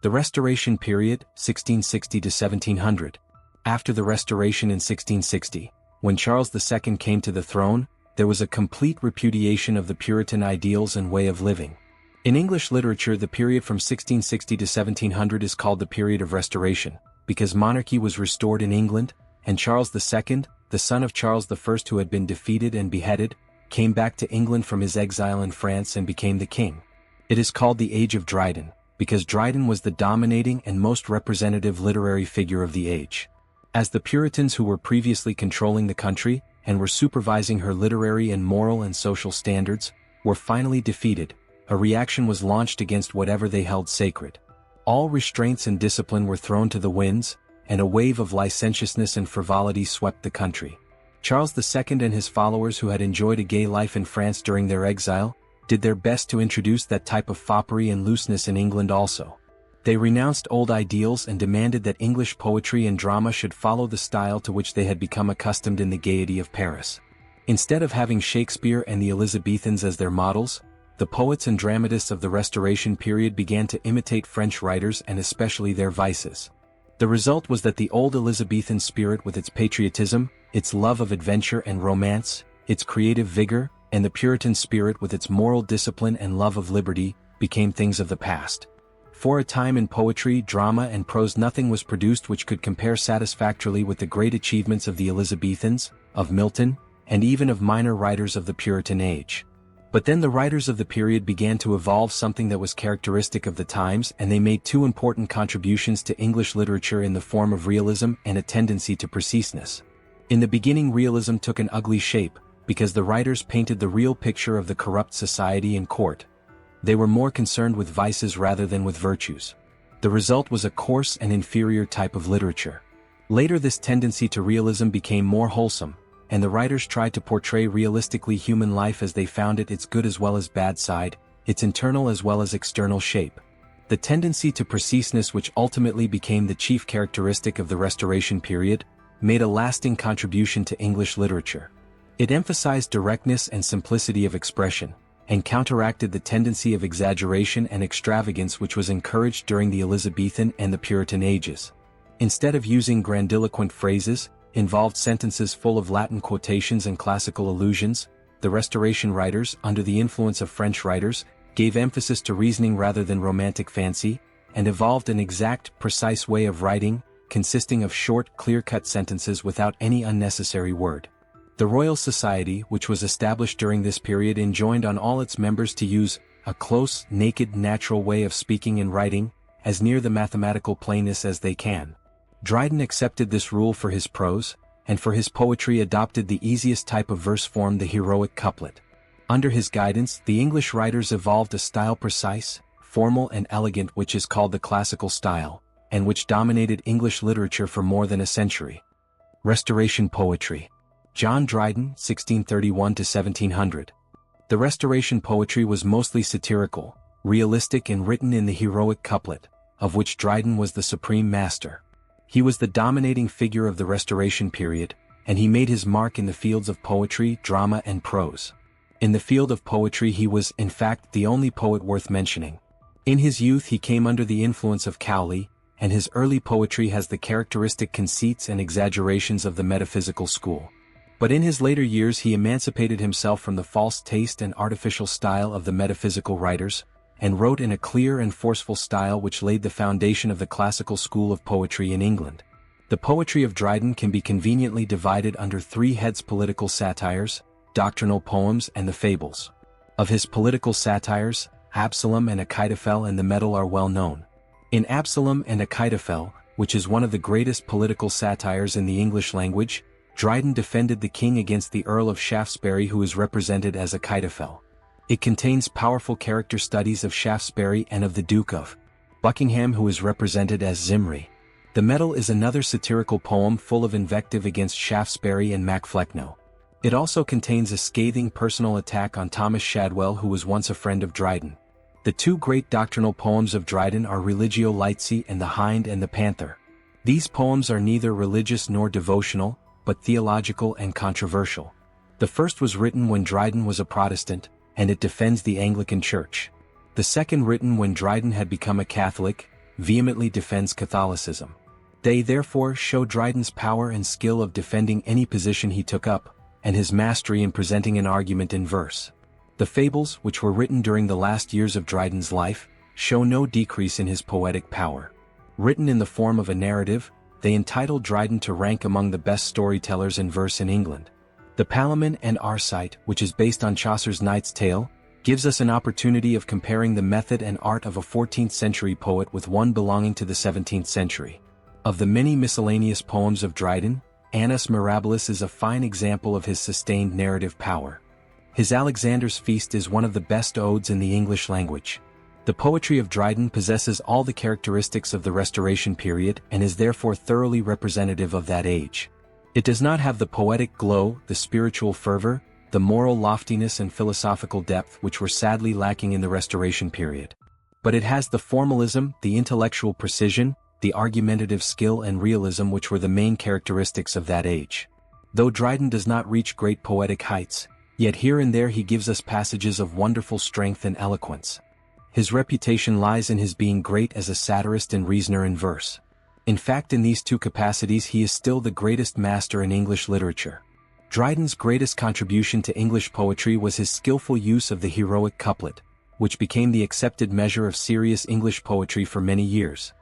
The Restoration period, 1660 to 1700. After the Restoration in 1660, when Charles II came to the throne, there was a complete repudiation of the Puritan ideals and way of living. In English literature, the period from 1660 to 1700 is called the period of Restoration, because monarchy was restored in England, and Charles II, the son of Charles I who had been defeated and beheaded, came back to England from his exile in France and became the king. It is called the Age of Dryden, because Dryden was the dominating and most representative literary figure of the age. As the Puritans who were previously controlling the country, and were supervising her literary and moral and social standards, were finally defeated, a reaction was launched against whatever they held sacred. All restraints and discipline were thrown to the winds, and a wave of licentiousness and frivolity swept the country. Charles II and his followers, who had enjoyed a gay life in France during their exile, did their best to introduce that type of foppery and looseness in England also. They renounced old ideals and demanded that English poetry and drama should follow the style to which they had become accustomed in the gaiety of Paris. Instead of having Shakespeare and the Elizabethans as their models, the poets and dramatists of the Restoration period began to imitate French writers and especially their vices. The result was that the old Elizabethan spirit, with its patriotism, its love of adventure and romance, its creative vigor, and the Puritan spirit with its moral discipline and love of liberty, became things of the past. For a time in poetry, drama, and prose nothing was produced which could compare satisfactorily with the great achievements of the Elizabethans, of Milton, and even of minor writers of the Puritan age. But then the writers of the period began to evolve something that was characteristic of the times, and they made two important contributions to English literature in the form of realism and a tendency to preciseness. In the beginning, realism took an ugly shape, because the writers painted the real picture of the corrupt society and court. They were more concerned with vices rather than with virtues. The result was a coarse and inferior type of literature. Later, this tendency to realism became more wholesome, and the writers tried to portray realistically human life as they found it, its good as well as bad side, its internal as well as external shape. The tendency to preciseness, which ultimately became the chief characteristic of the Restoration period, made a lasting contribution to English literature. It emphasized directness and simplicity of expression, and counteracted the tendency of exaggeration and extravagance which was encouraged during the Elizabethan and the Puritan ages. Instead of using grandiloquent phrases, involved sentences full of Latin quotations and classical allusions, the Restoration writers, under the influence of French writers, gave emphasis to reasoning rather than romantic fancy, and evolved an exact, precise way of writing, consisting of short, clear-cut sentences without any unnecessary word. The Royal Society, which was established during this period, enjoined on all its members to use a close, naked, natural way of speaking and writing, as near the mathematical plainness as they can. Dryden accepted this rule for his prose, and for his poetry adopted the easiest type of verse form, the heroic couplet. Under his guidance, the English writers evolved a style precise, formal and elegant, which is called the classical style, and which dominated English literature for more than a century. Restoration poetry. John Dryden, 1631 to 1700. The Restoration poetry was mostly satirical, realistic, and written in the heroic couplet, of which Dryden was the supreme master. He was the dominating figure of the Restoration period, and he made his mark in the fields of poetry, drama, and prose. In the field of poetry he was, in fact, the only poet worth mentioning. In his youth he came under the influence of Cowley, and his early poetry has the characteristic conceits and exaggerations of the metaphysical school. But in his later years he emancipated himself from the false taste and artificial style of the metaphysical writers, and wrote in a clear and forceful style which laid the foundation of the classical school of poetry in England. The poetry of Dryden can be conveniently divided under three heads: political satires, doctrinal poems, and the fables. Of his political satires, Absalom and Achitophel and the Medal are well known. In Absalom and Achitophel, which is one of the greatest political satires in the English language, Dryden defended the king against the Earl of Shaftesbury, who is represented as Achitophel. It contains powerful character studies of Shaftesbury and of the Duke of Buckingham, who is represented as Zimri. The Medal is another satirical poem full of invective against Shaftesbury and Macflecknoe. It also contains a scathing personal attack on Thomas Shadwell, who was once a friend of Dryden. The two great doctrinal poems of Dryden are Religio Laici and The Hind and the Panther. These poems are neither religious nor devotional, but theological and controversial. The first was written when Dryden was a Protestant, and it defends the Anglican Church. The second, written when Dryden had become a Catholic, vehemently defends Catholicism. They therefore show Dryden's power and skill of defending any position he took up, and his mastery in presenting an argument in verse. The fables, which were written during the last years of Dryden's life, show no decrease in his poetic power. Written in the form of a narrative, they entitle Dryden to rank among the best storytellers in verse in England. The Palamon and Arcite, which is based on Chaucer's Knight's Tale, gives us an opportunity of comparing the method and art of a 14th-century poet with one belonging to the 17th century. Of the many miscellaneous poems of Dryden, Annus Mirabilis is a fine example of his sustained narrative power. His Alexander's Feast is one of the best odes in the English language. The poetry of Dryden possesses all the characteristics of the Restoration period and is therefore thoroughly representative of that age. It does not have the poetic glow, the spiritual fervor, the moral loftiness and philosophical depth which were sadly lacking in the Restoration period. But it has the formalism, the intellectual precision, the argumentative skill and realism which were the main characteristics of that age. Though Dryden does not reach great poetic heights, yet here and there he gives us passages of wonderful strength and eloquence. His reputation lies in his being great as a satirist and reasoner in verse. In fact, in these two capacities he is still the greatest master in English literature. Dryden's greatest contribution to English poetry was his skillful use of the heroic couplet, which became the accepted measure of serious English poetry for many years.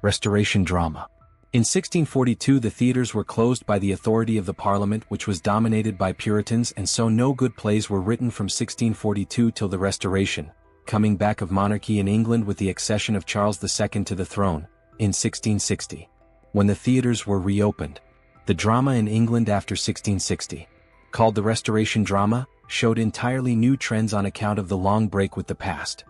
Restoration drama. In 1642 the theatres were closed by the authority of the Parliament, which was dominated by Puritans, and so no good plays were written from 1642 till the Restoration, coming back of monarchy in England with the accession of Charles II to the throne, in 1660. When the theatres were reopened, the drama in England after 1660, called the Restoration drama, showed entirely new trends on account of the long break with the past.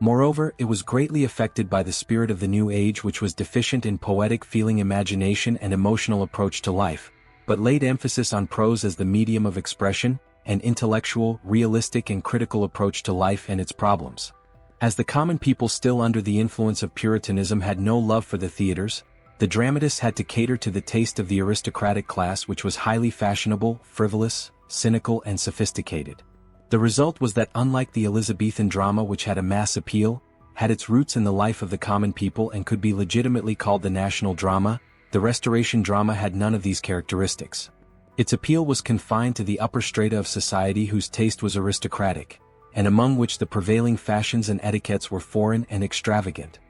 Moreover, it was greatly affected by the spirit of the new age, which was deficient in poetic feeling, imagination and emotional approach to life, but laid emphasis on prose as the medium of expression, an intellectual, realistic and critical approach to life and its problems. As the common people still under the influence of Puritanism had no love for the theatres, the dramatists had to cater to the taste of the aristocratic class, which was highly fashionable, frivolous, cynical and sophisticated. The result was that unlike the Elizabethan drama, which had a mass appeal, had its roots in the life of the common people and could be legitimately called the national drama, the Restoration drama had none of these characteristics. Its appeal was confined to the upper strata of society whose taste was aristocratic, and among which the prevailing fashions and etiquettes were foreign and extravagant.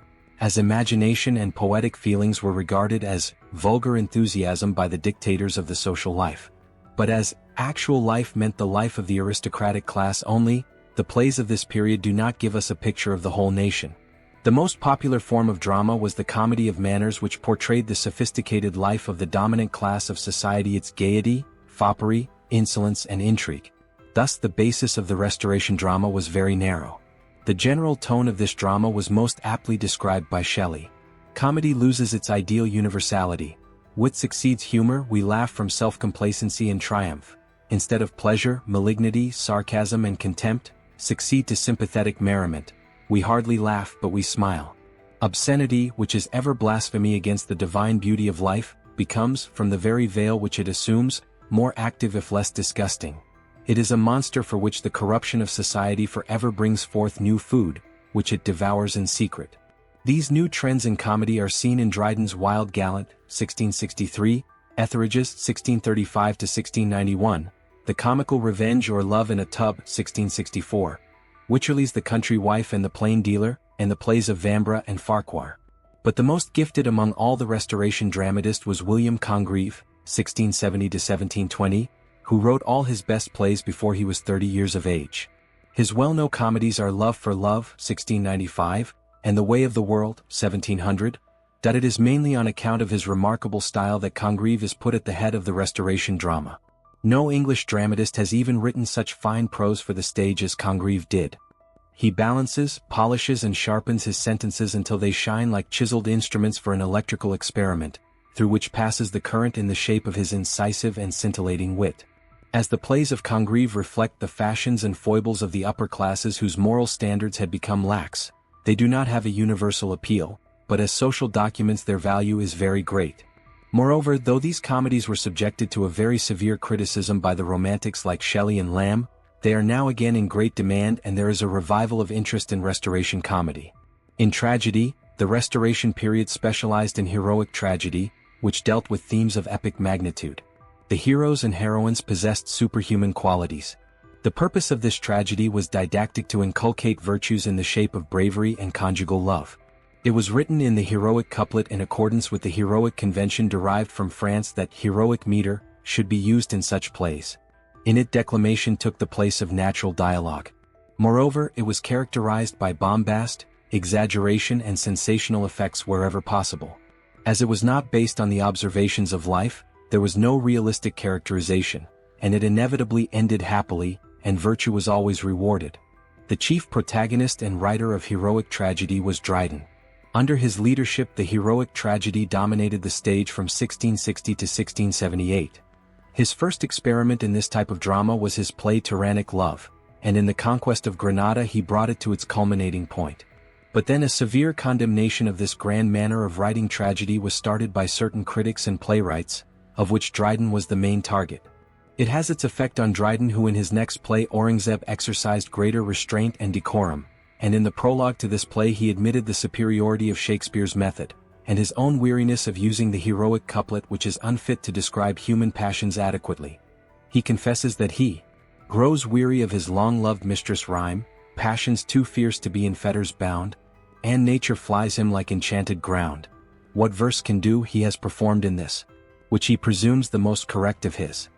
As imagination and poetic feelings were regarded as vulgar enthusiasm by the dictators of the social life. But as actual life meant the life of the aristocratic class only, the plays of this period do not give us a picture of the whole nation. The most popular form of drama was the Comedy of Manners, which portrayed the sophisticated life of the dominant class of society, its gaiety, foppery, insolence and intrigue. Thus the basis of the Restoration drama was very narrow. The general tone of this drama was most aptly described by Shelley. Comedy loses its ideal universality. Wit succeeds humor, we laugh from self-complacency and triumph. Instead of pleasure, malignity, sarcasm and contempt succeed to sympathetic merriment. We hardly laugh but we smile. Obscenity, which is ever blasphemy against the divine beauty of life, becomes, from the very veil which it assumes, more active if less disgusting. It is a monster for which the corruption of society forever brings forth new food, which it devours in secret. These new trends in comedy are seen in Dryden's Wild Gallant, 1663, Etheridge's 1635–1691, The Comical Revenge or Love in a Tub, 1664, Wycherley's The Country Wife and the Plain Dealer, and the plays of Vanbrugh and Farquhar. But the most gifted among all the Restoration dramatists was William Congreve, 1670–1720, who wrote all his best plays before he was 30 years of age. His well-known comedies are Love for Love, 1695, and The Way of the World, 1700. It is mainly on account of his remarkable style that Congreve is put at the head of the Restoration drama. No English dramatist has even written such fine prose for the stage as Congreve did. He balances, polishes and sharpens his sentences until they shine like chiseled instruments for an electrical experiment, through which passes the current in the shape of his incisive and scintillating wit. As the plays of Congreve reflect the fashions and foibles of the upper classes whose moral standards had become lax, they do not have a universal appeal, but as social documents their value is very great. Moreover, though these comedies were subjected to a very severe criticism by the Romantics like Shelley and Lamb, they are now again in great demand and there is a revival of interest in Restoration comedy. In tragedy, The Restoration period specialized in heroic tragedy, which dealt with themes of epic magnitude. The heroes and heroines possessed superhuman qualities. The purpose of this tragedy was didactic, to inculcate virtues in the shape of bravery and conjugal love. It was written in the heroic couplet in accordance with the heroic convention derived from France that heroic meter should be used in such plays. In it, declamation took the place of natural dialogue. Moreover, it was characterized by bombast, exaggeration and sensational effects wherever possible. As it was not based on the observations of life, there was no realistic characterization, and it inevitably ended happily, and virtue was always rewarded. The chief protagonist and writer of heroic tragedy was Dryden. Under his leadership, the heroic tragedy dominated the stage from 1660 to 1678. His first experiment in this type of drama was his play Tyrannic Love, and in The Conquest of Granada he brought it to its culminating point. But then a severe condemnation of this grand manner of writing tragedy was started by certain critics and playwrights, of which Dryden was the main target. It has its effect on Dryden, who in his next play Aurangzeb exercised greater restraint and decorum, and in the prologue to this play he admitted the superiority of Shakespeare's method, and his own weariness of using the heroic couplet, which is unfit to describe human passions adequately. He confesses that he grows weary of his long-loved mistress rhyme, passions too fierce to be in fetters bound, and nature flies him like enchanted ground. What verse can do he has performed in this, which he presumes the most correct of his